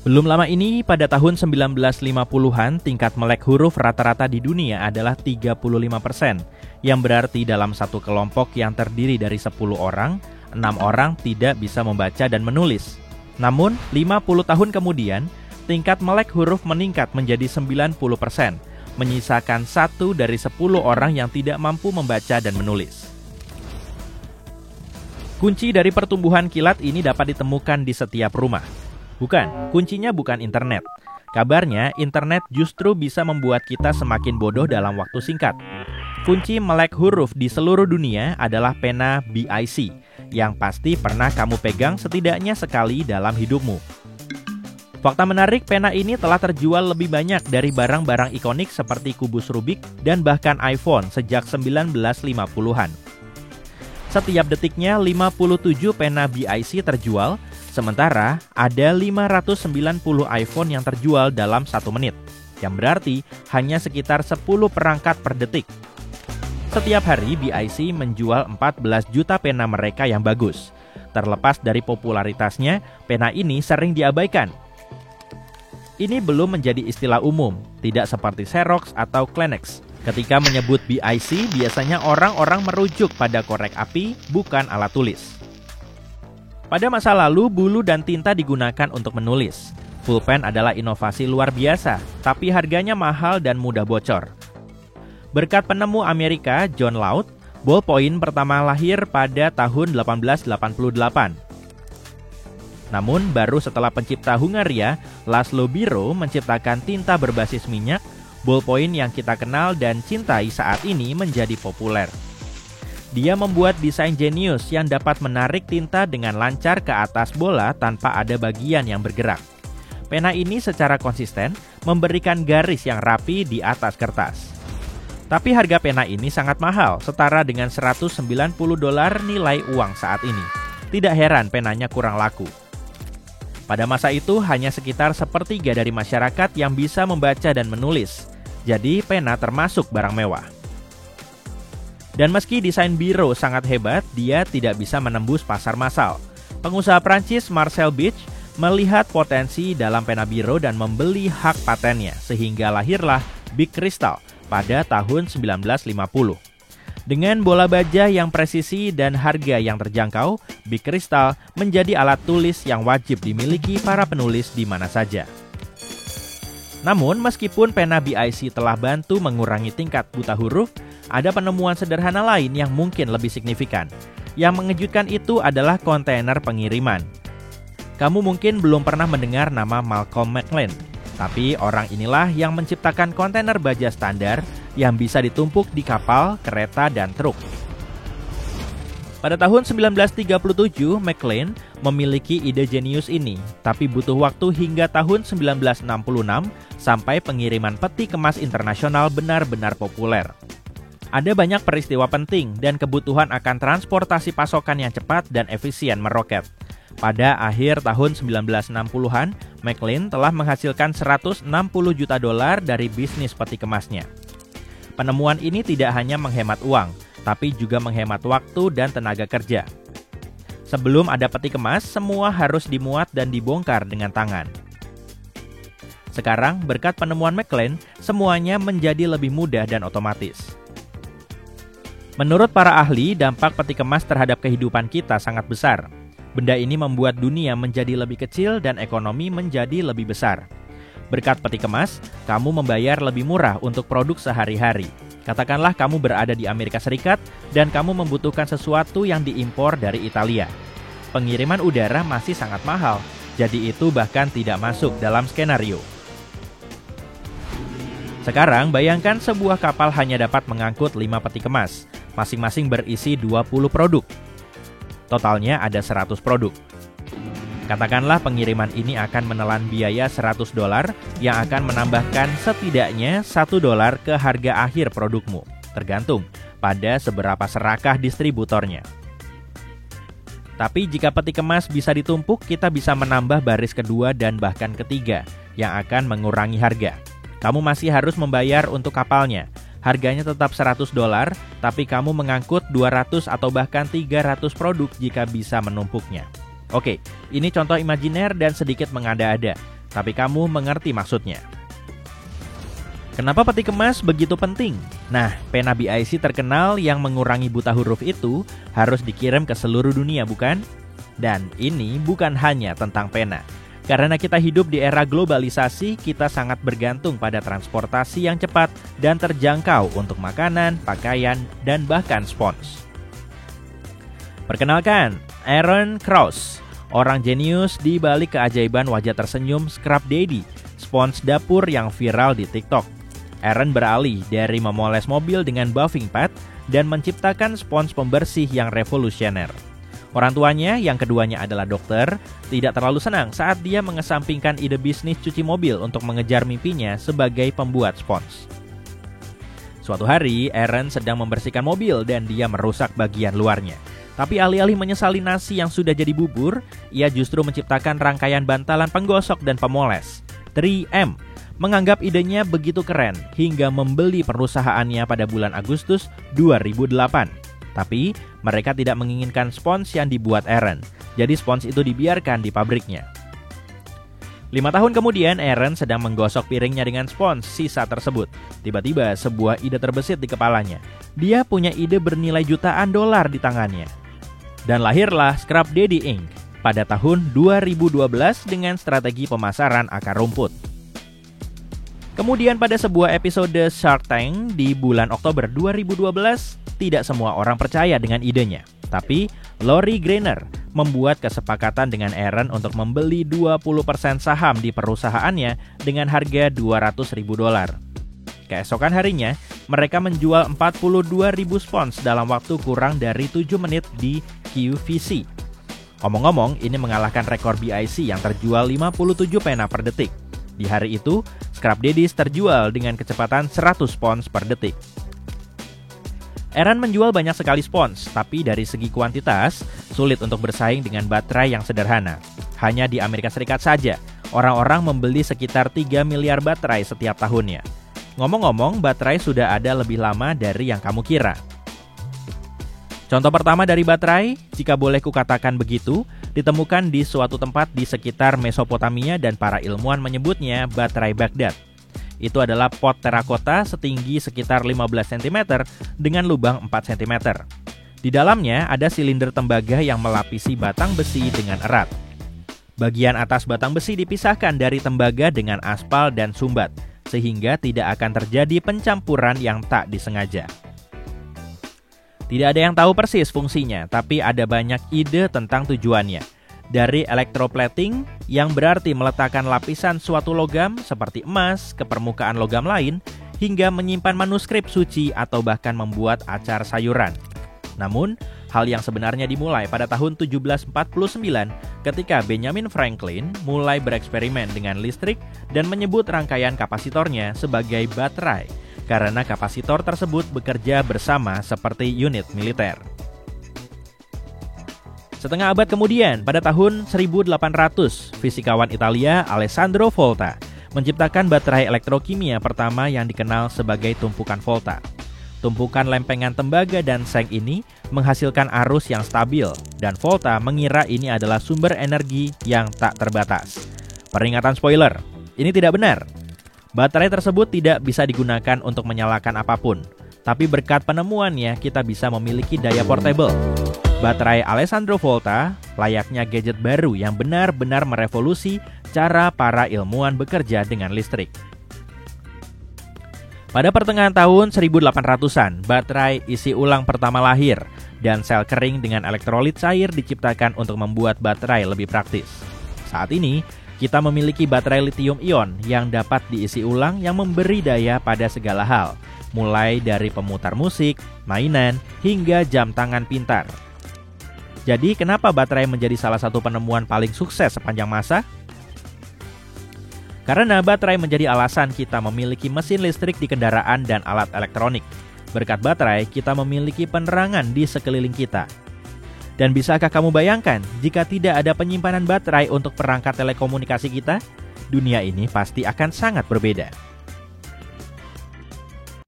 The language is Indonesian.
Belum lama ini, pada tahun 1950-an, tingkat melek huruf rata-rata di dunia adalah 35%, yang berarti dalam satu kelompok yang terdiri dari 10 orang, 6 orang tidak bisa membaca dan menulis. Namun, 50 tahun kemudian, tingkat melek huruf meningkat menjadi 90%, menyisakan 1 dari 10 orang yang tidak mampu membaca dan menulis. Kunci dari pertumbuhan kilat ini dapat ditemukan di setiap rumah. Bukan, kuncinya bukan internet. Kabarnya, internet justru bisa membuat kita semakin bodoh dalam waktu singkat. Kunci melek huruf di seluruh dunia adalah pena BIC, yang pasti pernah kamu pegang setidaknya sekali dalam hidupmu. Fakta menarik, pena ini telah terjual lebih banyak dari barang-barang ikonik seperti kubus Rubik dan bahkan iPhone sejak 1950-an. Setiap detiknya 57 pena BIC terjual, sementara ada 590 iPhone yang terjual dalam 1 menit, yang berarti hanya sekitar 10 perangkat per detik. Setiap hari BIC menjual 14 juta pena mereka yang bagus. Terlepas dari popularitasnya, pena ini sering diabaikan. Ini belum menjadi istilah umum, tidak seperti Xerox atau Kleenex. Ketika menyebut BIC, biasanya orang-orang merujuk pada korek api, bukan alat tulis. Pada masa lalu, bulu dan tinta digunakan untuk menulis. Pulpen adalah inovasi luar biasa, tapi harganya mahal dan mudah bocor. Berkat penemu Amerika, John Laud, ballpoint pertama lahir pada tahun 1888. Namun, baru setelah pencipta Hungaria, Laszlo Biro menciptakan tinta berbasis minyak, ballpoint yang kita kenal dan cintai saat ini menjadi populer. Dia membuat desain jenius yang dapat menarik tinta dengan lancar ke atas bola tanpa ada bagian yang bergerak. Pena ini secara konsisten memberikan garis yang rapi di atas kertas. Tapi harga pena ini sangat mahal, setara dengan $190 nilai uang saat ini. Tidak heran penanya kurang laku. Pada masa itu hanya sekitar sepertiga dari masyarakat yang bisa membaca dan menulis. Jadi pena termasuk barang mewah. Dan meski desain Biro sangat hebat, dia tidak bisa menembus pasar massal. Pengusaha Prancis Marcel Bich melihat potensi dalam pena Biro dan membeli hak patennya, sehingga lahirlah Bic Cristal pada tahun 1950. Dengan bola baja yang presisi dan harga yang terjangkau, Bic Cristal menjadi alat tulis yang wajib dimiliki para penulis di mana saja. Namun, meskipun pena BIC telah bantu mengurangi tingkat buta huruf, ada penemuan sederhana lain yang mungkin lebih signifikan. Yang mengejutkan itu adalah kontainer pengiriman. Kamu mungkin belum pernah mendengar nama Malcolm McLean, tapi orang inilah yang menciptakan kontainer baja standar yang bisa ditumpuk di kapal, kereta, dan truk. Pada tahun 1937, McLean memiliki ide jenius ini, tapi butuh waktu hingga tahun 1966 sampai pengiriman peti kemas internasional benar-benar populer. Ada banyak peristiwa penting dan kebutuhan akan transportasi pasokan yang cepat dan efisien meroket. Pada akhir tahun 1960-an, McLean telah menghasilkan $160 juta dari bisnis peti kemasnya. Penemuan ini tidak hanya menghemat uang, tapi juga menghemat waktu dan tenaga kerja. Sebelum ada peti kemas, semua harus dimuat dan dibongkar dengan tangan. Sekarang, berkat penemuan McLean, semuanya menjadi lebih mudah dan otomatis. Menurut para ahli, dampak peti kemas terhadap kehidupan kita sangat besar. Benda ini membuat dunia menjadi lebih kecil dan ekonomi menjadi lebih besar. Berkat peti kemas, kamu membayar lebih murah untuk produk sehari-hari. Katakanlah kamu berada di Amerika Serikat dan kamu membutuhkan sesuatu yang diimpor dari Italia. Pengiriman udara masih sangat mahal, jadi itu bahkan tidak masuk dalam skenario. Sekarang, bayangkan sebuah kapal hanya dapat mengangkut 5 peti kemas. Masing-masing berisi 20 produk. Totalnya ada 100 produk. Katakanlah pengiriman ini akan menelan biaya $100 yang akan menambahkan setidaknya $1 ke harga akhir produkmu. Tergantung pada seberapa serakah distributornya. Tapi jika peti kemas bisa ditumpuk, kita bisa menambah baris kedua dan bahkan ketiga yang akan mengurangi harga. Kamu masih harus membayar untuk kapalnya. Harganya tetap $100, tapi kamu mengangkut 200 atau bahkan 300 produk jika bisa menumpuknya. Oke, ini contoh imajiner dan sedikit mengada-ada. tapi kamu mengerti maksudnya. Kenapa peti kemas begitu penting? Nah, pena BIC terkenal yang mengurangi buta huruf itu harus dikirim ke seluruh dunia, bukan? Dan ini bukan hanya tentang pena. Karena kita hidup di era globalisasi, kita sangat bergantung pada transportasi yang cepat dan terjangkau untuk makanan, pakaian, dan bahkan spons. Perkenalkan, Aaron Krause, orang jenius di balik keajaiban wajah tersenyum Scrub Daddy, spons dapur yang viral di TikTok. Aaron beralih dari memoles mobil dengan buffing pad dan menciptakan spons pembersih yang revolusioner. Orang tuanya, yang keduanya adalah dokter, tidak terlalu senang saat dia mengesampingkan ide bisnis cuci mobil untuk mengejar mimpinya sebagai pembuat spons. Suatu hari, Aaron sedang membersihkan mobil dan dia merusak bagian luarnya. Tapi alih-alih menyesali nasi yang sudah jadi bubur, ia justru menciptakan rangkaian bantalan penggosok dan pemoles. 3M menganggap idenya begitu keren hingga membeli perusahaannya pada bulan Agustus 2008. Tapi mereka tidak menginginkan spons yang dibuat Aaron, jadi spons itu dibiarkan di pabriknya. 5 tahun kemudian, Aaron sedang menggosok piringnya dengan spons sisa tersebut. Tiba-tiba sebuah ide terbesit di kepalanya. Dia punya ide bernilai jutaan dolar di tangannya. Dan lahirlah Scrub Daddy Inc. pada tahun 2012 dengan strategi pemasaran akar rumput. Kemudian pada sebuah episode Shark Tank di bulan Oktober 2012, tidak semua orang percaya dengan idenya. Tapi Lori Greiner membuat kesepakatan dengan Aaron untuk membeli 20% saham di perusahaannya dengan harga $200.000. Keesokan harinya, mereka menjual 42.000 spons dalam waktu kurang dari 7 menit di QVC. Omong-omong, ini mengalahkan rekor BIC yang terjual 57 pena per detik. Di hari itu, Scrub Daddies terjual dengan kecepatan 100 spons per detik. Aaron menjual banyak sekali spons, tapi dari segi kuantitas, sulit untuk bersaing dengan baterai yang sederhana. Hanya di Amerika Serikat saja, orang-orang membeli sekitar 3 miliar baterai setiap tahunnya. Ngomong-ngomong, baterai sudah ada lebih lama dari yang kamu kira. Contoh pertama dari baterai, jika boleh kukatakan begitu, ditemukan di suatu tempat di sekitar Mesopotamia dan para ilmuwan menyebutnya baterai Baghdad. Itu adalah pot terakota setinggi sekitar 15 cm dengan lubang 4 cm. Di dalamnya ada silinder tembaga yang melapisi batang besi dengan erat. Bagian atas batang besi dipisahkan dari tembaga dengan aspal dan sumbat, sehingga tidak akan terjadi pencampuran yang tak disengaja. Tidak ada yang tahu persis fungsinya, tapi ada banyak ide tentang tujuannya. Dari electroplating, yang berarti meletakkan lapisan suatu logam seperti emas ke permukaan logam lain, hingga menyimpan manuskrip suci atau bahkan membuat acar sayuran. Namun, hal yang sebenarnya dimulai pada tahun 1749 ketika Benjamin Franklin mulai bereksperimen dengan listrik dan menyebut rangkaian kapasitornya sebagai baterai, karena kapasitor tersebut bekerja bersama seperti unit militer. Setengah abad kemudian, pada tahun 1800, fisikawan Italia Alessandro Volta menciptakan baterai elektrokimia pertama yang dikenal sebagai tumpukan volta. Tumpukan lempengan tembaga dan seng ini menghasilkan arus yang stabil, dan Volta mengira ini adalah sumber energi yang tak terbatas. Peringatan spoiler, ini tidak benar. Baterai tersebut tidak bisa digunakan untuk menyalakan apapun, tapi berkat penemuannya kita bisa memiliki daya portable. Baterai Alessandro Volta layaknya gadget baru yang benar-benar merevolusi cara para ilmuwan bekerja dengan listrik. Pada pertengahan tahun 1800-an, baterai isi ulang pertama lahir dan sel kering dengan elektrolit cair diciptakan untuk membuat baterai lebih praktis. Saat ini, kita memiliki baterai lithium-ion yang dapat diisi ulang yang memberi daya pada segala hal, mulai dari pemutar musik, mainan, hingga jam tangan pintar. Jadi, kenapa baterai menjadi salah satu penemuan paling sukses sepanjang masa? Karena baterai menjadi alasan kita memiliki mesin listrik di kendaraan dan alat elektronik. Berkat baterai, kita memiliki penerangan di sekeliling kita. Dan bisakah kamu bayangkan, jika tidak ada penyimpanan baterai untuk perangkat telekomunikasi kita, dunia ini pasti akan sangat berbeda.